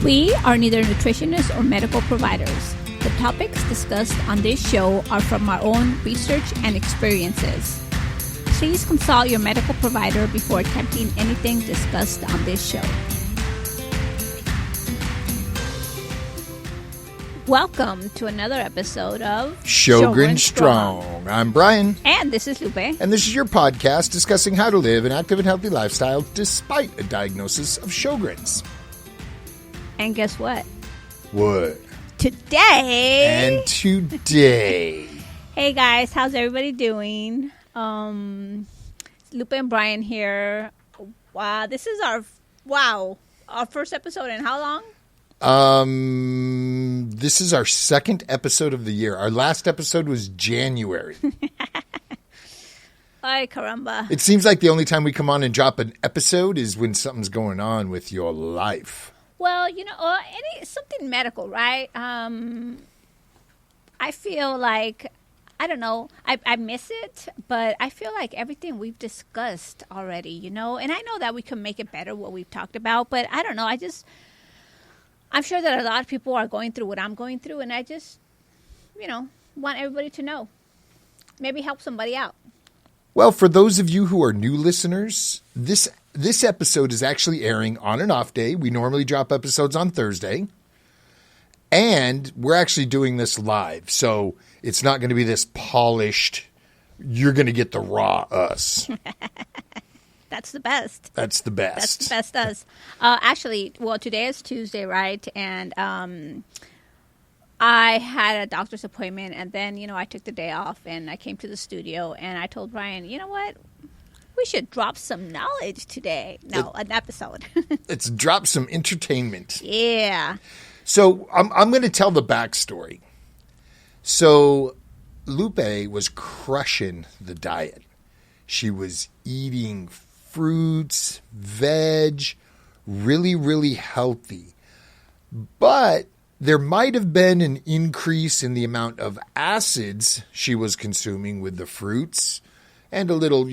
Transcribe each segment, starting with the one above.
We are neither nutritionists or medical providers. The topics discussed on this show are from our own research and experiences. Please consult your medical provider before attempting anything discussed on this show. Welcome to another episode of Sjogren Strong. I'm Brian. And this is Lupe. And this is your podcast discussing how to live an active and healthy lifestyle despite a diagnosis of Sjogren's. And guess what? What? Today. Hey guys, how's everybody doing? Lupe and Brian here. Wow, this is our first episode in how long? This is our second episode of the year. Our last episode was January. Ay, caramba. It seems like the only time we come on and drop an episode is when something's going on with your life. Well, something medical, right? I feel like, I don't know, I miss it, but I feel like everything we've discussed already, and I know that we can make it better what we've talked about, but I don't know, I'm sure that a lot of people are going through what I'm going through, and I just, want everybody to know. Maybe help somebody out. Well, for those of you who are new listeners, this episode is actually airing on an off day. We normally drop episodes on Thursday, and we're actually doing this live, so it's not going to be this polished, you're going to get the raw us. That's the best. That's the best. That's the best us. Actually, today is Tuesday, right? And I had a doctor's appointment, and then, I took the day off, and I came to the studio, and I told Brian, you know what? We should drop some knowledge today. No, an episode. Let's drop some entertainment. Yeah. So I'm going to tell the backstory. So Lupe was crushing the diet. She was eating fruits, veg, really, really healthy. But there might have been an increase in the amount of acids she was consuming with the fruits and a little,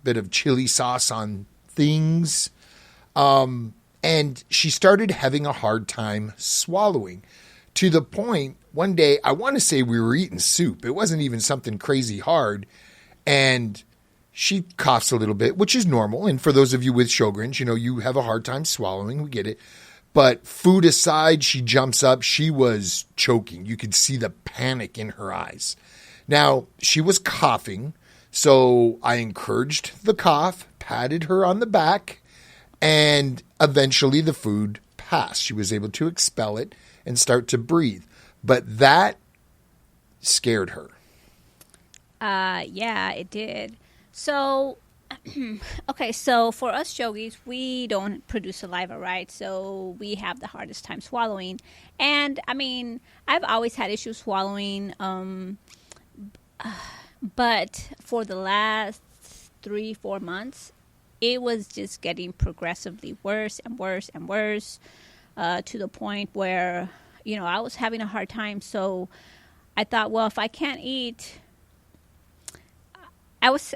bit of chili sauce on things. And she started having a hard time swallowing to the point one day, I want to say we were eating soup. It wasn't even something crazy hard. And she coughs a little bit, which is normal. And for those of you with Sjogren's, you have a hard time swallowing. We get it. But food aside, she jumps up. She was choking. You could see the panic in her eyes. Now, she was coughing. So I encouraged the cough, patted her on the back, and eventually the food passed. She was able to expel it and start to breathe. But that scared her. Yeah, it did. So, okay, so for us Sjogis, we don't produce saliva, right? So we have the hardest time swallowing. And, I've always had issues swallowing, but for the last 3-4 months, it was just getting progressively worse and worse and worse to the point where, I was having a hard time. So I thought, well, if I can't eat, it was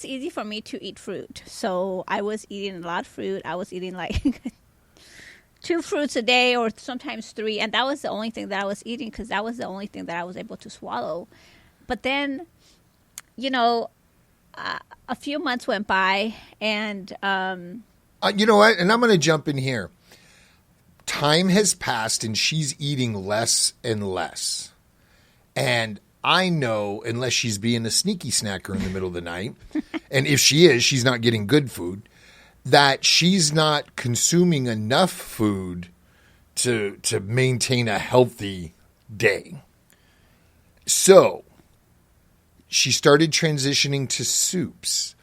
easy for me to eat fruit. So I was eating a lot of fruit. I was eating like 2 fruits a day or sometimes 3. And that was the only thing that I was eating because that was the only thing that I was able to swallow. But then, a few months went by and... you know what? And I'm going to jump in here. Time has passed and she's eating less and less. And I know, unless she's being a sneaky snacker in the middle of the night, and if she is, she's not getting good food, that she's not consuming enough food to maintain a healthy day. So she started transitioning to soups.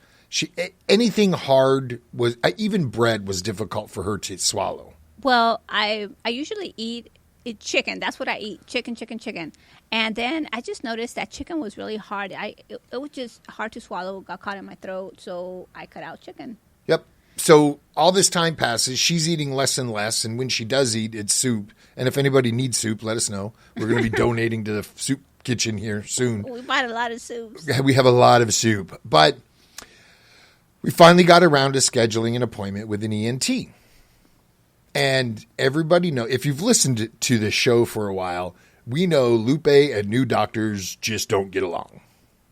Anything hard was, even bread was difficult for her to swallow. Well, I usually eat chicken. That's what I eat. Chicken. And then I just noticed that chicken was really hard. It was just hard to swallow. Got caught in my throat. So I cut out chicken. Yep. So all this time passes. She's eating less and less. And when she does eat, it's soup. And if anybody needs soup, let us know. We're going to be donating to the soup kitchen here soon. We bought a lot of soups. We have a lot of soup. But we finally got around to scheduling an appointment with an ENT. And everybody know, if you've listened to this show for a while, we know Lupe and new doctors just don't get along.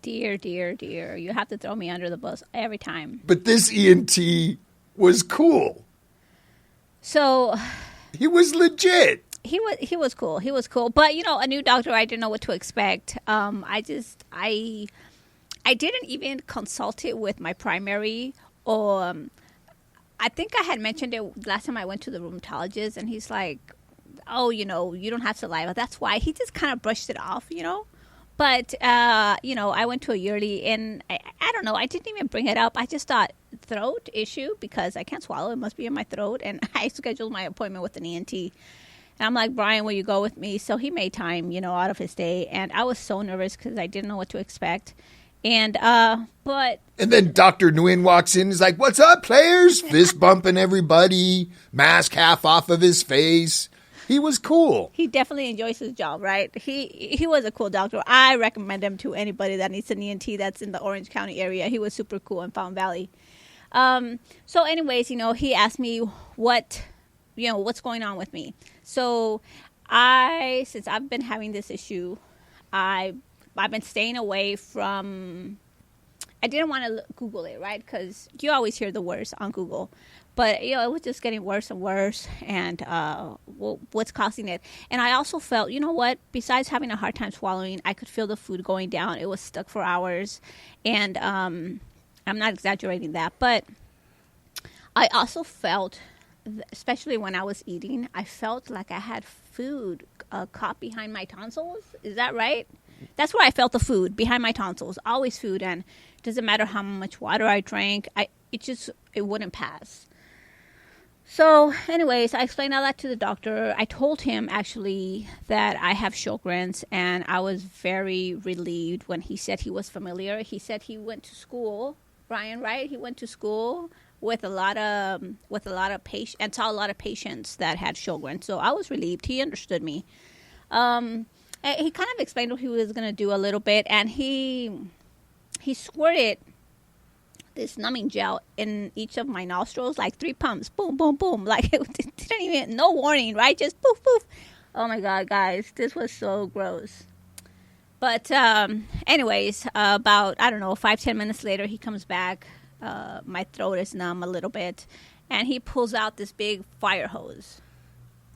Dear. You have to throw me under the bus every time. But this ENT was cool. So he was legit. He was cool. He was cool. But, a new doctor, I didn't know what to expect. I didn't even consult it with my primary, or I think I had mentioned it last time I went to the rheumatologist, and he's like, oh, you don't have saliva. That's why. He just kind of brushed it off, But, I went to a yearly, and I don't know. I didn't even bring it up. I just thought throat issue because I can't swallow. It must be in my throat. And I scheduled my appointment with an ENT. And I'm like, Brian, will you go with me? So he made time, out of his day. And I was so nervous because I didn't know what to expect. And then Dr. Nguyen walks in and is like, what's up, players? Fist bumping everybody, mask half off of his face. He was cool. He definitely enjoys his job, right? He was a cool doctor. I recommend him to anybody that needs an ENT that's in the Orange County area. He was super cool in Fountain Valley. So anyways, he asked me what's going on with me. So since I've been having this issue, I've been staying away from, I didn't want to Google it, right? Because you always hear the worst on Google. But, it was just getting worse and worse. And what's causing it? And I also felt, besides having a hard time swallowing, I could feel the food going down. It was stuck for hours. And I'm not exaggerating that. But I also felt, especially when I was eating, I felt like I had food caught behind my tonsils. Is that right? That's where I felt the food, behind my tonsils. Always food, and it doesn't matter how much water I drank. It wouldn't pass. So, anyways, I explained all that to the doctor. I told him, actually, that I have Sjogren's, and I was very relieved when he said he was familiar. He said he went to school, Brian, right? He went to school with a lot of patients, and saw a lot of patients that had Sjogren. So I was relieved. He understood me. He kind of explained what he was going to do a little bit, and he squirted this numbing gel in each of my nostrils, like 3 pumps, boom, boom, boom. Like it didn't even, no warning, right? Just poof, poof. Oh my God, guys, this was so gross. But anyways, about, 5-10 minutes later, he comes back. My throat is numb a little bit, and he pulls out this big fire hose.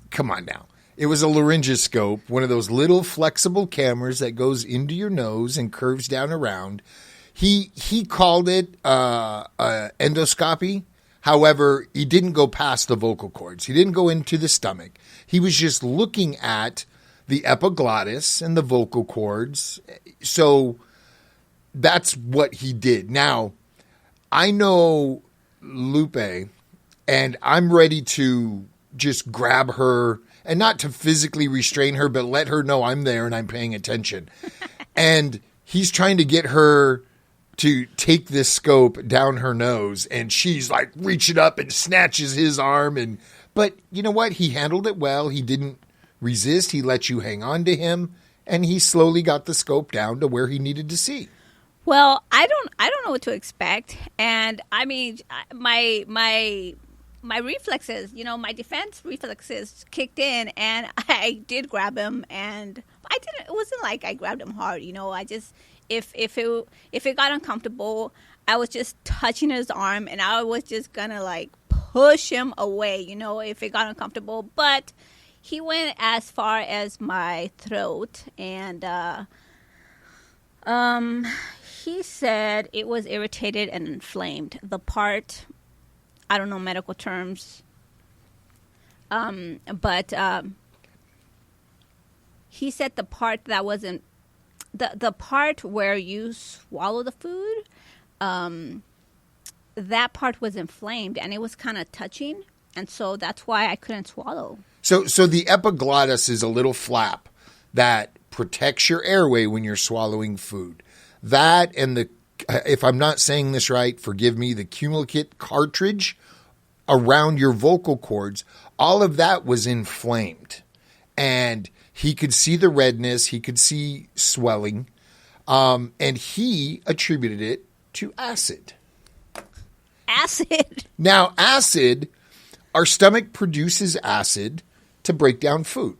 Come on now. It was a laryngoscope, one of those little flexible cameras that goes into your nose and curves down around. He called it endoscopy. However, he didn't go past the vocal cords. He didn't go into the stomach. He was just looking at the epiglottis and the vocal cords. So that's what he did. Now, I know Lupe, and I'm ready to just grab her, and not to physically restrain her, but let her know I'm there and I'm paying attention. And he's trying to get her to take this scope down her nose, and she's like reaching up and snatches his arm. But you know what? He handled it well. He didn't resist. He let you hang on to him, and he slowly got the scope down to where he needed to see. Well, I don't know what to expect. And I mean, my reflexes, my defense reflexes kicked in, and I did grab him, and it wasn't like I grabbed him hard, I just, if it got uncomfortable, I was just touching his arm, and I was just gonna like push him away, if it got uncomfortable. But he went as far as my throat, and he said it was irritated and inflamed. The part, I don't know medical terms, but he said the part that wasn't, the part where you swallow the food, that part was inflamed, and it was kind of touching, and so that's why I couldn't swallow. So the epiglottis is a little flap that protects your airway when you're swallowing food. That and if I'm not saying this right, forgive me, the cumulate cartridge around your vocal cords, all of that was inflamed. And he could see the redness, he could see swelling, and he attributed it to acid. Acid? Now, acid, our stomach produces acid to break down food.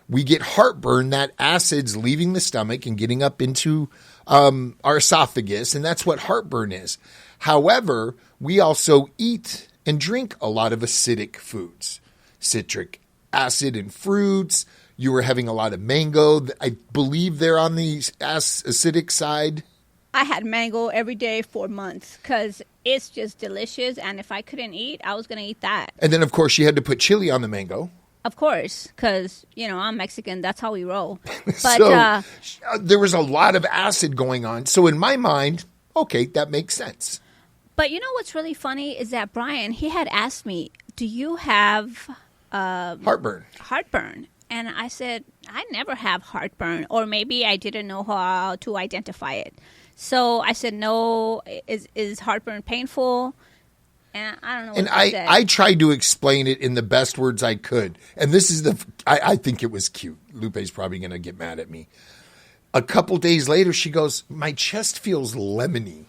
We get heartburn, that acid's leaving the stomach and getting up into our esophagus, and that's what heartburn is. However, we also eat and drink a lot of acidic foods, citric acid in fruits. You were having a lot of mango. I believe they're on the acidic side. I had mango every day for months because it's just delicious. And if I couldn't eat, I was going to eat that. And then, of course, you had to put chili on the mango. Of course, because, I'm Mexican. That's how we roll. But So there was a lot of acid going on. So in my mind, okay, that makes sense. But you know what's really funny is that Brian, he had asked me, do you have Heartburn. And I said, I never have heartburn. Or maybe I didn't know how to identify it. So I said, no, is heartburn painful? And I don't know what And he said. I tried to explain it in the best words I could. And this is I think it was cute. Lupe's probably going to get mad at me. A couple days later, she goes, my chest feels lemony.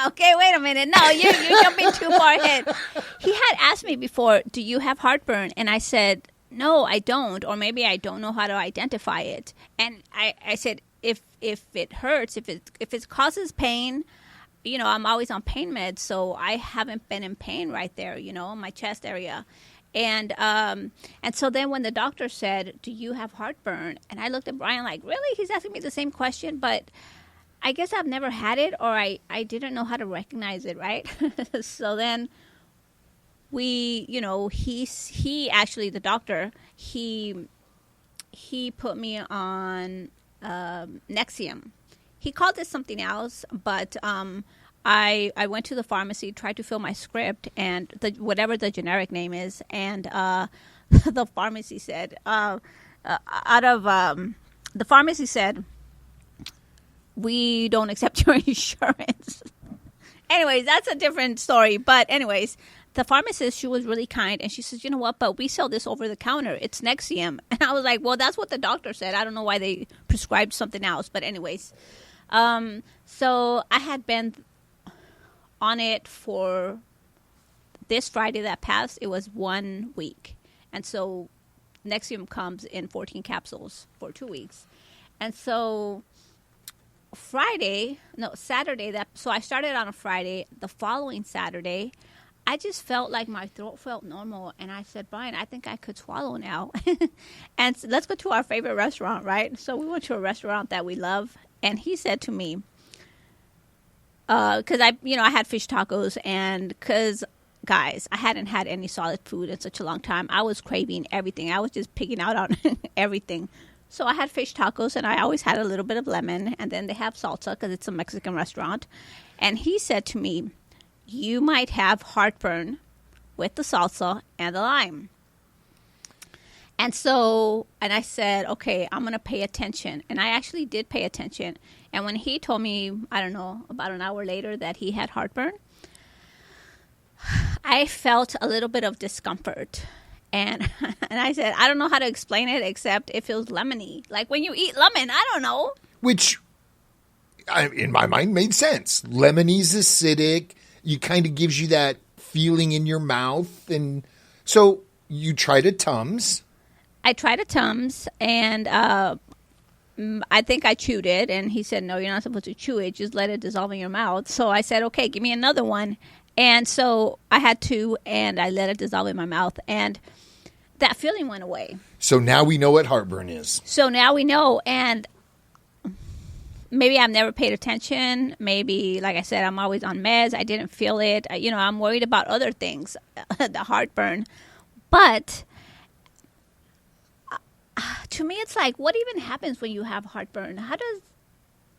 Okay, wait a minute. No, you're jumping too far ahead. He had asked me before, do you have heartburn? And I said, no, I don't. Or maybe I don't know how to identify it. And I said, if it hurts, if it causes pain, I'm always on pain meds, so I haven't been in pain right there, in my chest area. And so then when the doctor said, do you have heartburn? And I looked at Brian like, really? He's asking me the same question, but I guess I've never had it, or I didn't know how to recognize it, right? So then we, he actually, the doctor, he put me on Nexium. He called it something else, but I went to the pharmacy, tried to fill my script, and whatever the generic name is, and the pharmacy said, we don't accept your insurance. Anyways, that's a different story. But anyways, the pharmacist, she was really kind, and she says, you know what, but we sell this over the counter. It's Nexium. And I was like, well, that's what the doctor said. I don't know why they prescribed something else. But anyways, so I had been on it for this Friday that passed. It was 1 week. And so Nexium comes in 14 capsules for 2 weeks. And so Saturday, so I started on a Friday. The following Saturday, I just felt like my throat felt normal. And I said, Brian, I think I could swallow now. And so let's go to our favorite restaurant, right? So we went to a restaurant that we love. And he said to me, because I had fish tacos, and because, guys, I hadn't had any solid food in such a long time. I was craving everything. I was just picking out on everything. So I had fish tacos, and I always had a little bit of lemon, and then they have salsa because it's a Mexican restaurant. And he said to me, you might have heartburn with the salsa and the lime. And I said, okay, I'm going to pay attention. And I actually did pay attention. And when he told me, I don't know, about an hour later that he had heartburn, I felt a little bit of discomfort. And I said, I don't know how to explain it except it feels lemony. Like when you eat lemon, I don't know. Which, in my mind, made sense. Lemony's acidic. You kind of gives you that feeling in your mouth. And so you tried a Tums. I tried a Tums, and I think I chewed it. And he said, no, you're not supposed to chew it. Just let it dissolve in your mouth. So I said, okay, give me another one. And so I had two, and I let it dissolve in my mouth. And that feeling went away. So now we know what heartburn is. So now we know. And maybe I've never paid attention. Maybe, like I said, I'm always on meds. I didn't feel it. I'm worried about other things, the heartburn. But to me, it's like, what even happens when you have heartburn? How does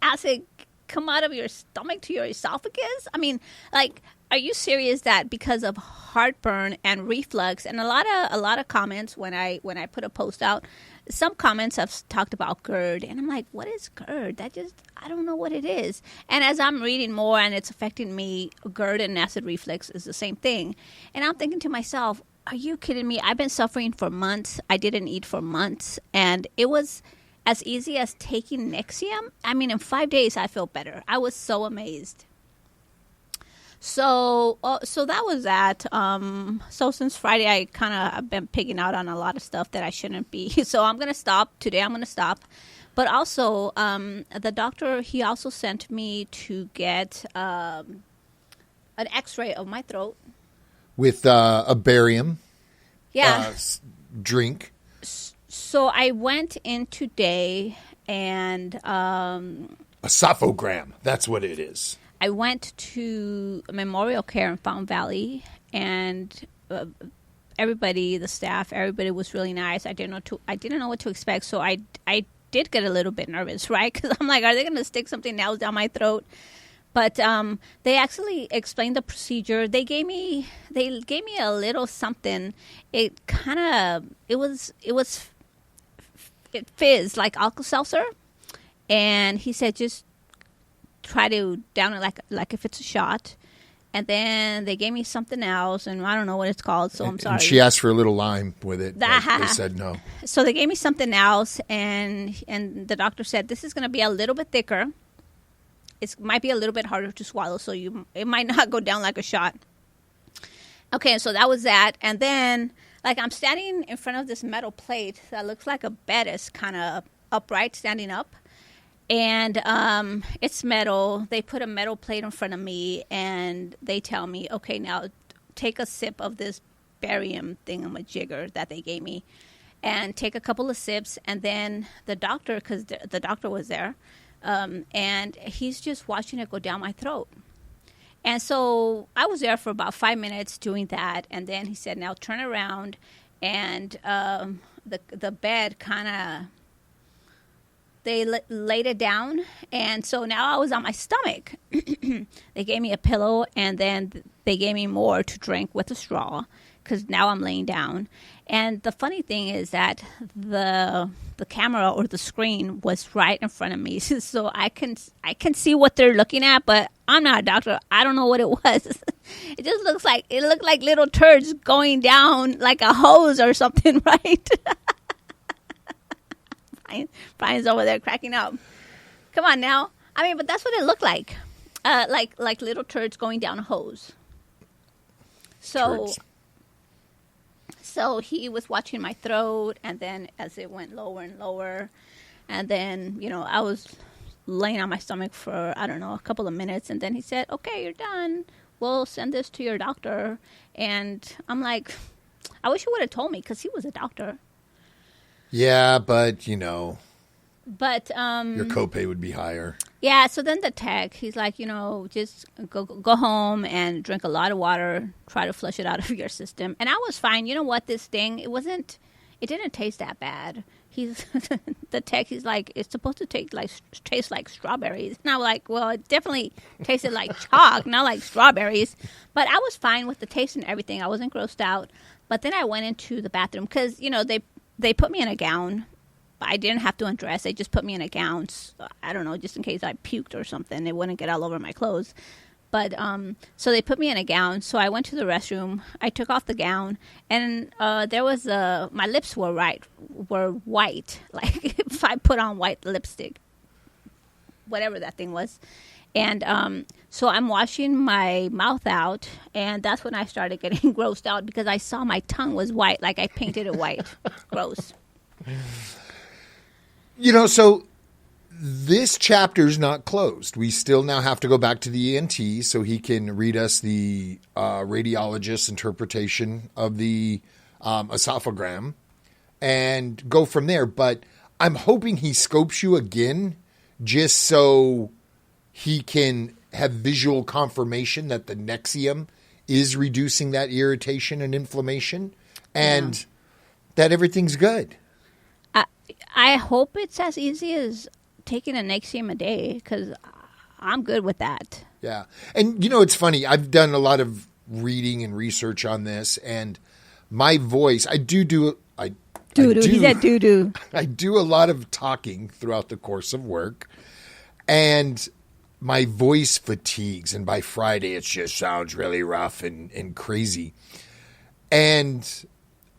acid come out of your stomach to your esophagus? I mean, like, are you serious that because of heartburn and reflux, and a lot of comments when I put a post out, some comments have talked about GERD, and I'm like, what is GERD? I don't know what it is. And as I'm reading more and it's affecting me, GERD and acid reflux is the same thing. And I'm thinking to myself, are you kidding me? I've been suffering for months. I didn't eat for months, and it was as easy as taking Nexium. I mean, in 5 days, I feel better. I was so amazed. So that was that. So since Friday, I kind of have been picking out on a lot of stuff that I shouldn't be. So I'm gonna stop today. I'm gonna stop. But also, the doctor, he also sent me to get an X-ray of my throat with a barium. Yeah. Drink. So I went in today and a sophogram. That's what it is. I went to Memorial Care in Fountain Valley, and everybody, the staff, everybody was really nice. I didn't know what to expect, so I did get a little bit nervous, right? Because I'm like, are they going to stick something else down my throat? But they actually explained the procedure. They gave me a little something. It fizzed like Alka-Seltzer, and he said just try to down it like if it's a shot. And then they gave me something else, and I don't know what it's called, so I'm sorry. And she asked for a little lime with it, but they said no. So they gave me something else, and the doctor said this is going to be a little bit thicker. It might be a little bit harder to swallow, so it might not go down like a shot. Okay, so that was that. And then, like, I'm standing in front of this metal plate that looks like a bed is kind of upright, standing up. And it's metal. They put a metal plate in front of me, and they tell me, okay, now take a sip of this barium thingamajigger that they gave me, and take a couple of sips. And then the doctor, because the doctor was there, and he's just watching it go down my throat. And so I was there for about 5 minutes doing that, and then he said, now turn around, and the bed kind of, they laid it down, and so now I was on my stomach. They gave me a pillow, and then they gave me more to drink with a straw, because now I'm laying down. And the funny thing is that the camera or the screen was right in front of me, so I can see what they're looking at, but I'm not a doctor. I don't know what it was. It looked like little turds going down like a hose or something, right? Brian's over there cracking up. Come on now. I mean, but that's what it looked like. Like little turds going down a hose. So he was watching my throat, and then as it went lower and lower, and then, I was laying on my stomach for, I don't know, a couple of minutes, and then he said, okay, you're done. We'll send this to your doctor. And I'm like, I wish he would have told me, because he was a doctor. Yeah, but, But your copay would be higher. Yeah, so then the tech, he's like, just go home and drink a lot of water, try to flush it out of your system. And I was fine. You know what? This thing, it didn't taste that bad. The tech, he's like, it's supposed to taste like strawberries. And I was like, well, it definitely tasted like chalk, not like strawberries. But I was fine with the taste and everything. I wasn't grossed out. But then I went into the bathroom because, they put me in a gown. I didn't have to undress. They just put me in a gown. I don't know, just in case I puked or something. It wouldn't get all over my clothes. But so they put me in a gown. So I went to the restroom. I took off the gown, and there was my lips were white. Like if I put on white lipstick, whatever that thing was. And so I'm washing my mouth out, and that's when I started getting grossed out because I saw my tongue was white, like I painted it white. Gross. So this chapter's not closed. We still now have to go back to the ENT so he can read us the radiologist's interpretation of the esophagram and go from there. But I'm hoping he scopes you again just so he can have visual confirmation that the Nexium is reducing that irritation and inflammation and that everything's good. I hope it's as easy as taking a Nexium a day because I'm good with that. Yeah. And, it's funny. I've done a lot of reading and research on this, and my voice, I do. He said doo-doo. I do a lot of talking throughout the course of work, and my voice fatigues, and by Friday it just sounds really rough and crazy. And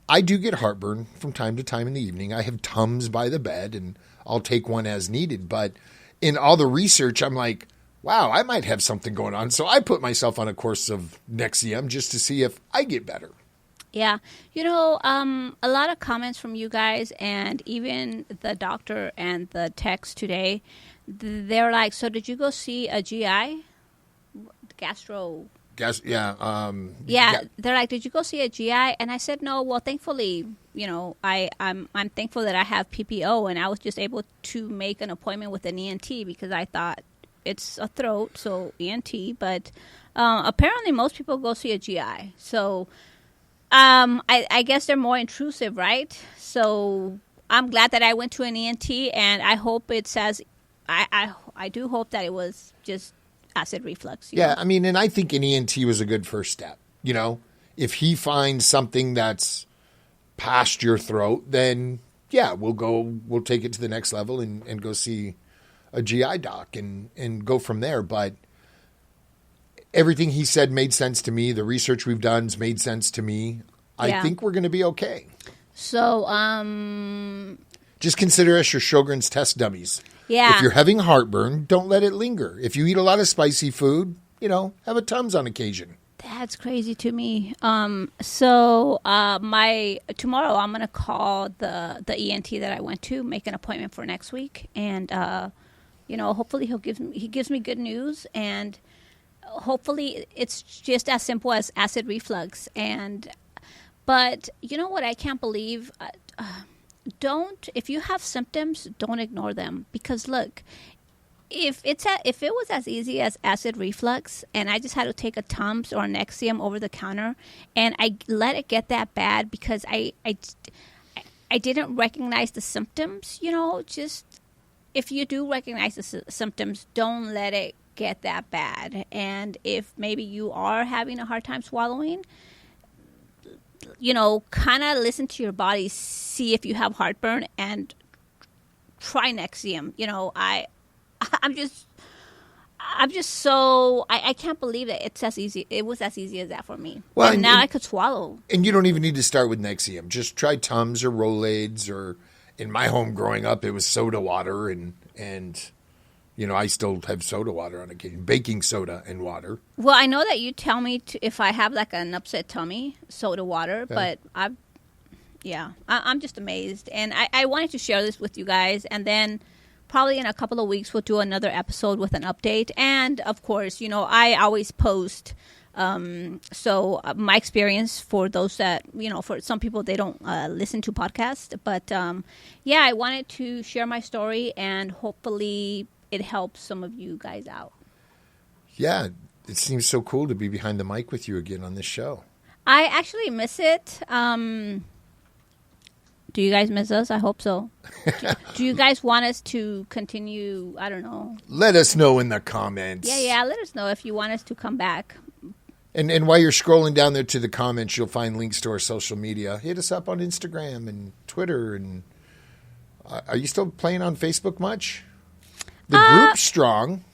I do get heartburn from time to time in the evening. I have Tums by the bed, and I'll take one as needed. But in all the research, I'm like, wow, I might have something going on. So I put myself on a course of Nexium just to see if I get better. Yeah. A lot of comments from you guys and even the doctor and the text today, they're like, so did you go see a GI? Gastro. Yeah. They're like, did you go see a GI? And I said, no. Well, thankfully, I'm thankful that I have PPO, and I was just able to make an appointment with an ENT because I thought it's a throat, so ENT. But apparently, most people go see a GI. So I guess they're more intrusive, right? So I'm glad that I went to an ENT, and I hope it says, I do hope that it was just acid reflux. Yeah, I mean, and I think an ENT was a good first step. If he finds something that's past your throat, then yeah, we'll take it to the next level and go see a GI doc and go from there. But everything he said made sense to me. The research we've done's made sense to me. I think we're going to be okay. So, just consider us your Sjogren's test dummies. Yeah. If you're having heartburn, don't let it linger. If you eat a lot of spicy food, have a Tums on occasion. That's crazy to me. Tomorrow I'm going to call the ENT that I went to, make an appointment for next week, and hopefully he gives me good news, and hopefully it's just as simple as acid reflux. But you know what I can't believe. If you have symptoms, don't ignore them, because look, if it was as easy as acid reflux and I just had to take a Tums or a Nexium over the counter and I let it get that bad because I didn't recognize the symptoms, just if you do recognize the symptoms, don't let it get that bad. And if maybe you are having a hard time swallowing, kind of listen to your body, see if you have heartburn, and try Nexium. I'm just so I can't believe that it's as easy. It was as easy as that for me. Well, and now I could swallow. And you don't even need to start with Nexium. Just try Tums or Rolaids, or in my home growing up, it was soda water, and I still have soda water on occasion, baking soda and water. Well, I know that you tell me if I have like an upset tummy, soda water, but I'm just amazed. And I wanted to share this with you guys. And then probably in a couple of weeks, we'll do another episode with an update. And of course, I always post. My experience for those that, for some people, they don't listen to podcasts. But I wanted to share my story, and hopefully it helps some of you guys out. Yeah, it seems so cool to be behind the mic with you again on this show. I actually miss it. Do you guys miss us? I hope so. Do you guys want us to continue? I don't know. Let us know in the comments. Yeah, let us know if you want us to come back. And while you're scrolling down there to the comments, you'll find links to our social media. Hit us up on Instagram and Twitter. And are you still playing on Facebook much? The group's strong.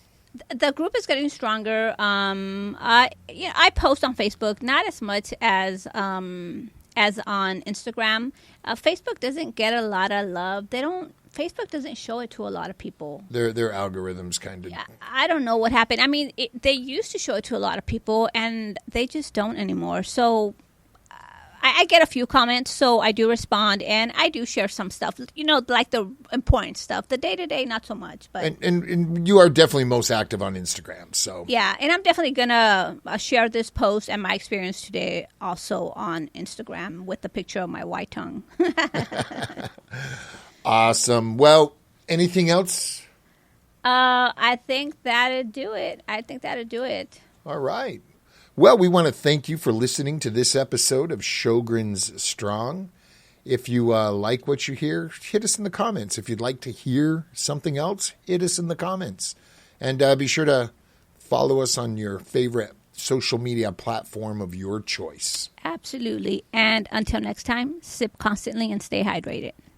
The group is getting stronger. I post on Facebook, not as much as on Instagram. Facebook doesn't get a lot of love. Facebook doesn't show it to a lot of people. Their algorithms kind of. Yeah, I don't know what happened. I mean, they used to show it to a lot of people, and they just don't anymore. So I get a few comments, so I do respond, and I do share some stuff, like the important stuff. The day-to-day, not so much. But and you are definitely most active on Instagram, so. Yeah, and I'm definitely going to share this post and my experience today also on Instagram with the picture of my white tongue. Awesome. Well, anything else? I think that'd do it. All right. Well, we want to thank you for listening to this episode of Sjogren's Strong. If you like what you hear, hit us in the comments. If you'd like to hear something else, hit us in the comments. And be sure to follow us on your favorite social media platform of your choice. Absolutely. And until next time, sip constantly and stay hydrated.